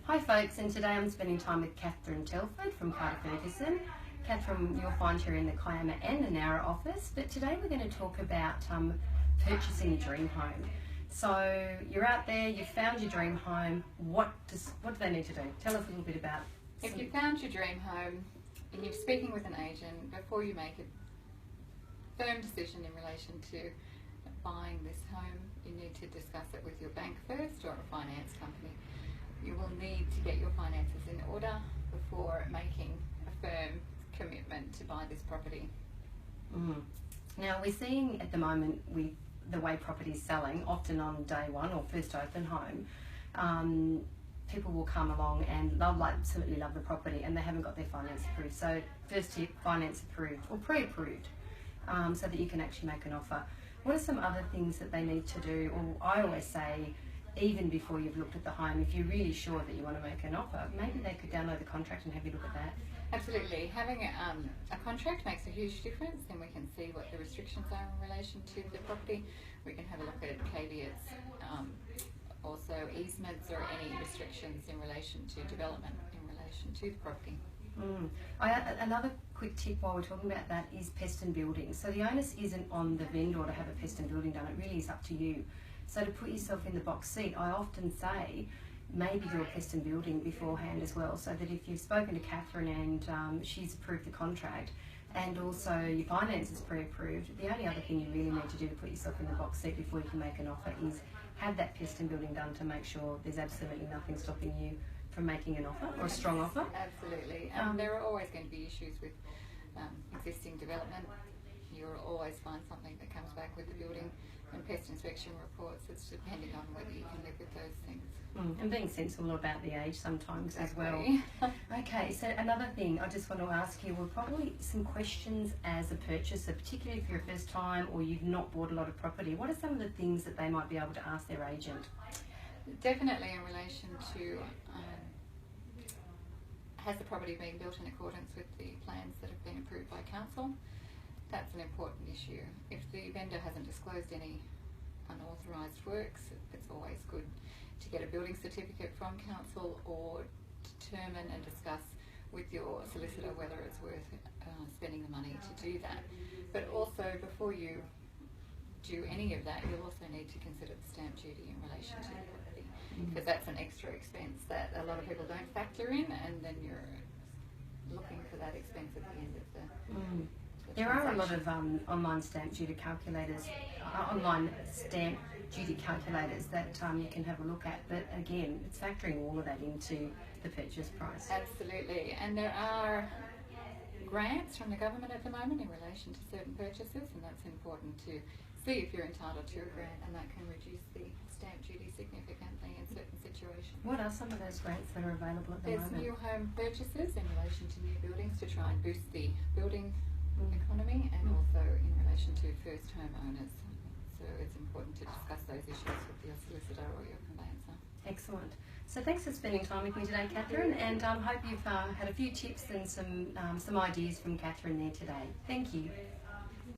Hi folks, and today I'm spending time with Catherine Telford from Carter Ferguson. Catherine, you'll find her in the Kiama and the Nowra office, but today we're going to talk about purchasing your dream home. So you're out there, you've found your dream home, what do they need to do? Tell us a little bit about it. If you found your dream home and you're speaking with an agent, before you make a firm decision in relation to buying this home, you need to discuss it with your bank first or a finance company. You will need to get your finances in order before making a firm commitment to buy this property. Now we're seeing at the moment with the way property is selling, often on day one or first open home, people will come along and they'll absolutely love the property and they haven't got their finance approved. So first tip, finance approved or pre-approved, so that you can actually make an offer. What are some other things that they need to do? Or I always say, even before you've looked at the home, if you're really sure that you want to make an offer, maybe they could download the contract and have you look at that. Absolutely. Having a contract makes a huge difference. Then we can see what the restrictions are in relation to the property. We can have a look at caveats, also easements or any restrictions in relation to development in relation to the property. Another quick tip while we're talking about that is pest and building. So the onus isn't on the vendor to have a pest and building done, it really is up to you. So to put yourself in the box seat, I often say maybe do a pest and building beforehand as well, so that if you've spoken to Catherine and she's approved the contract and also your finance is pre-approved, the only other thing you really need to do to put yourself in the box seat before you can make an offer is have that pest and building done to make sure there's absolutely nothing stopping you from making an offer or a strong offer. Absolutely. There are always going to be issues with existing development. You'll always find something that comes back with the building and pest inspection reports. It's depending on whether you can live with those things. And being sensible about the age sometimes Exactly. as well. Okay, so another thing I just want to ask you were probably some questions as a purchaser, particularly if you're a first time or you've not bought a lot of property. What are some of the things that they might be able to ask their agent? Definitely in relation to has the property been built in accordance with the plans that have been approved by council? That's an important issue. If the vendor hasn't disclosed any unauthorised works, it's always good to get a building certificate from council or determine and discuss with your solicitor whether it's worth spending the money to do that. But also, before you do any of that, you'll also need to consider the stamp duty in relation to the property, because that's an extra expense that a lot of people don't factor in, and then you're looking for that expense at the end of the There are a lot of online stamp duty calculators that you can have a look at, but again, it's factoring all of that into the purchase price. Absolutely, and there are grants from the government at the moment in relation to certain purchases, and that's important to see if you're entitled to a grant, and that can reduce the stamp duty significantly in certain situations. What are some of those grants that are available at the There's moment? new home purchases in relation to new buildings to try and boost the building economy, and also in relation to first home owners. So it's important to discuss those issues with your solicitor or your conveyancer. Excellent. So thanks for spending time with me today, Catherine, and hope you've had a few tips and some ideas from Catherine there today. Thank you.